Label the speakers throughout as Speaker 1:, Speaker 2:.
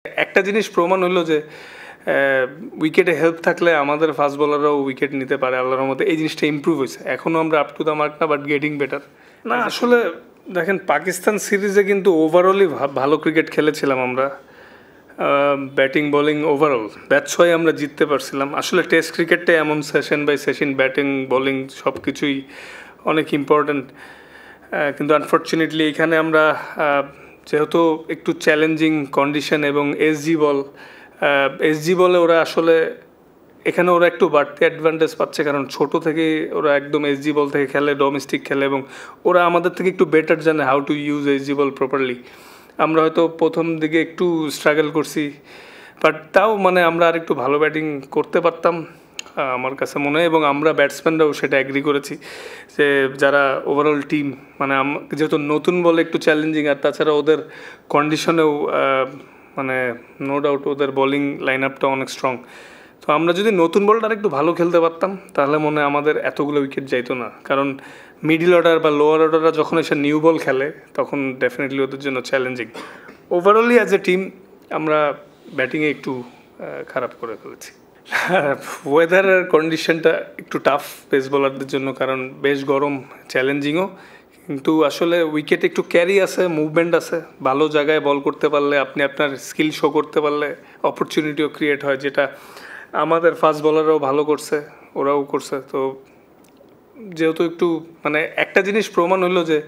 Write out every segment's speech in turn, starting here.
Speaker 1: একটা জিনিস প্রমাণ হলো যে উইকেটে হেল্প থাকলে আমাদের ফাস্ট বোলাররাও উইকেট নিতে পারে আল্লাহর রহমতে। এই জিনিসটা ইমপ্রুভ হয়েছে, এখনও আমরা আপ টু দ্য মার্ক না, বাট গেটিং বেটার। না আসলে দেখেন, পাকিস্তান সিরিজে কিন্তু ওভারঅলই ভালো ক্রিকেট খেলেছিলাম আমরা, batting bowling overall, that's why আমরা জিততে পারছিলাম। আসলে টেস্ট ক্রিকেটটা এমন session by session batting bowling সব কিছুই অনেক ইম্পর্ট্যান্ট, কিন্তু আনফর্চুনেটলি এখানে আমরা যেহেতু একটু চ্যালেঞ্জিং কন্ডিশন এবং এসজি বলে ওরা আসলে এখানে ওরা একটু বাড়তি অ্যাডভান্টেজ পাচ্ছে, কারণ ছোট থেকে ওরা একদম এসজি বল থেকে খেলে, ডোমেস্টিক খেলে, এবং ওরা আমাদের থেকে একটু বেটার জানে how to use SG ball properly. আমরা হয়তো প্রথম দিকে একটু স্ট্রাগল করছি, বাট তাও মানে আমরা আর একটু ভালো ব্যাটিং করতে পারতাম আমার কাছে মনে হয়, এবং আমরা ব্যাটসম্যানরাও সেটা অ্যাগ্রি করেছি যে যারা ওভারঅল টিম, মানে যেহেতু নতুন বলে একটু চ্যালেঞ্জিং, আর তাছাড়া ওদের কন্ডিশনেও মানে নো ডাউট ওদের বোলিং লাইন আপটা অনেক স্ট্রং। তো আমরা যদি নতুন বলটা আর একটু ভালো খেলতে পারতাম তাহলে মনে হয় আমাদের এতগুলো উইকেট যাইতো না, কারণ মিডিল অর্ডার বা লোয়ার অর্ডাররা যখন এসে নিউ বল খেলে তখন ডেফিনেটলি ওদের জন্য challenging. Overally as a team আমরা ব্যাটিংয়ে একটু খারাপ করে ফেলেছি। ওয়েদারের কন্ডিশনটা একটু টাফ পেস বোলারদের জন্য, কারণ বেশ গরম, চ্যালেঞ্জিংও, কিন্তু আসলে উইকেট একটু ক্যারি আছে, মুভমেন্ট আছে, ভালো জায়গায় বল করতে পারলে, আপনি আপনার স্কিল শো করতে পারলে অপরচুনিটিও ক্রিয়েট হয়, যেটা আমাদের ফাস্ট বোলাররাও ভালো করছে, ওরাও করছে। তো যেহেতু একটু মানে একটা জিনিস প্রমাণ হলো যে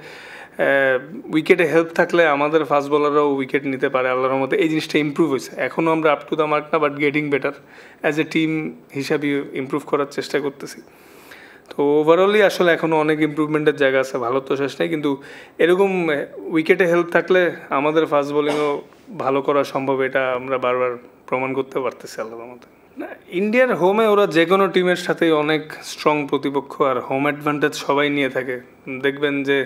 Speaker 1: উইকেটে হেল্প থাকলে আমাদের ফাস্ট বোলাররাও উইকেট নিতে পারে আল্লাহর রহমতে। এই জিনিসটা ইমপ্রুভ হয়েছে, এখনও আমরা আপ টু দ্য মার্ক না, but getting better. As a team হিসাবে ইমপ্রুভ করার চেষ্টা করতেছি। তো ওভারঅলই আসলে এখনও অনেক ইমপ্রুভমেন্টের জায়গা আছে, ভালো তো শেষ নেই, কিন্তু এরকম উইকেটে হেল্প থাকলে আমাদের ফাস্ট বোলিংও ভালো করা সম্ভব, এটা আমরা বারবার প্রমাণ করতে পারতেছি আল্লাহর রহমতে। না, ইন্ডিয়ার হোমে ওরা যে কোনো টিমের সাথেই অনেক স্ট্রং প্রতিপক্ষ, আর হোম অ্যাডভান্টেজ সবাই নিয়ে থাকে। দেখবেন যে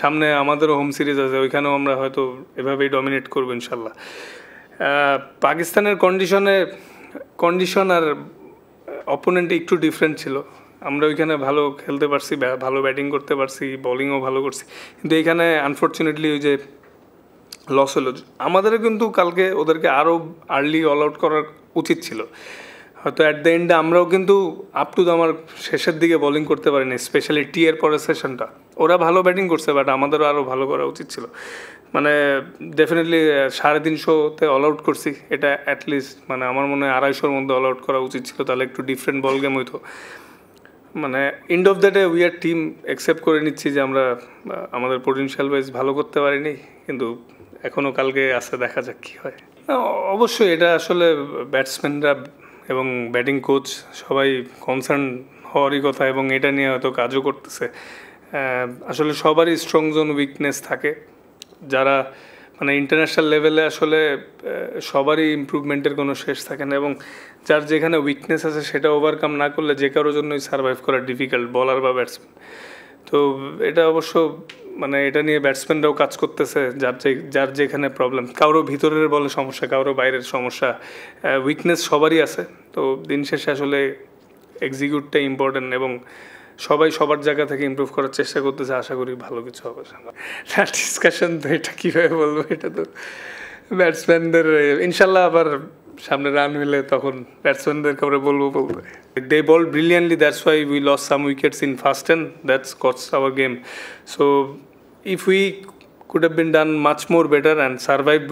Speaker 1: সামনে আমাদেরও হোম সিরিজ আছে, ওইখানেও আমরা হয়তো এভাবেই ডমিনেট করবো ইনশাল্লাহ। পাকিস্তানের কন্ডিশন আর অপোনেন্ট একটু ডিফারেন্ট ছিল। আমরা ওইখানে ভালো খেলতে পারছি, ভালো ব্যাটিং করতে পারছি, বোলিংও ভালো করছি, কিন্তু এইখানে আনফর্চুনেটলি ওই যে লস হলো। আমাদেরও কিন্তু কালকে ওদেরকে আরও আর্লি অল আউট করার উচিত ছিল, হয়তো অ্যাট দ্য এন্ডে আমরাও কিন্তু আপ টু দ্য আমার শেষের দিকে বোলিং করতে পারিনি, স্পেশালি টি এর পরের সেশনটা ওরা ভালো ব্যাটিং করছে, বাট আমাদেরও আরও ভালো করা উচিত ছিল। মানে ডেফিনেটলি 350-তে অল আউট করছি, এটা অ্যাটলিস্ট মানে আমার মনে হয় 250-র মধ্যে অল আউট করা উচিত ছিল, তাহলে একটু ডিফারেন্ট বল গেম হইতো। মানে end of the day we are team, accept করে নিচ্ছি যে আমরা আমাদের পোটেনশিয়াল ওয়াইজ ভালো করতে পারিনি, কিন্তু এখনও কালকে আসে, দেখা যাক কী হয়। অবশ্যই এটা আসলে ব্যাটসম্যানরা এবং ব্যাটিং কোচ সবাই কনসার্ন হওয়ারই কথা, এবং এটা নিয়ে হয়তো কাজও করতেছে। আসলে সবারই স্ট্রং জোন উইকনেস থাকে, যারা মানে ইন্টারন্যাশনাল লেভেলে আসলে সবারই ইমপ্রুভমেন্টের কোনো শেষ থাকে না, এবং যার যেখানে উইকনেস আছে সেটা ওভারকাম না করলে যে কারোর জন্যই সার্ভাইভ করা ডিফিকাল্ট, বলার বা ব্যাটসম্যান। তো এটা অবশ্য মানে এটা নিয়ে ব্যাটসম্যানরাও কাজ করতেছে, যার যেখানে প্রবলেম, কারো ভিতরের বলে সমস্যা, কারো বাইরের সমস্যা, উইকনেস সবারই আছে। তো দিন শেষে আসলে এক্সিকিউটটা ইম্পর্টেন্ট, এবং সবাই সবার জায়গা থেকে ইমপ্রুভ করার চেষ্টা করতেছে, আশা করি ভালো কিছু হবে। ডিসকাশন তো এটা কীভাবে বলবো, এটা তো ব্যাটসম্যানদের ইনশাল্লাহ আবার সামনে রান হলে তখন ব্যাটসম্যানদেরকে আমরা বলবো they bowl brilliantly, that's why we lost some wickets in first and that's cost our game. So if we could have been done much more better and survived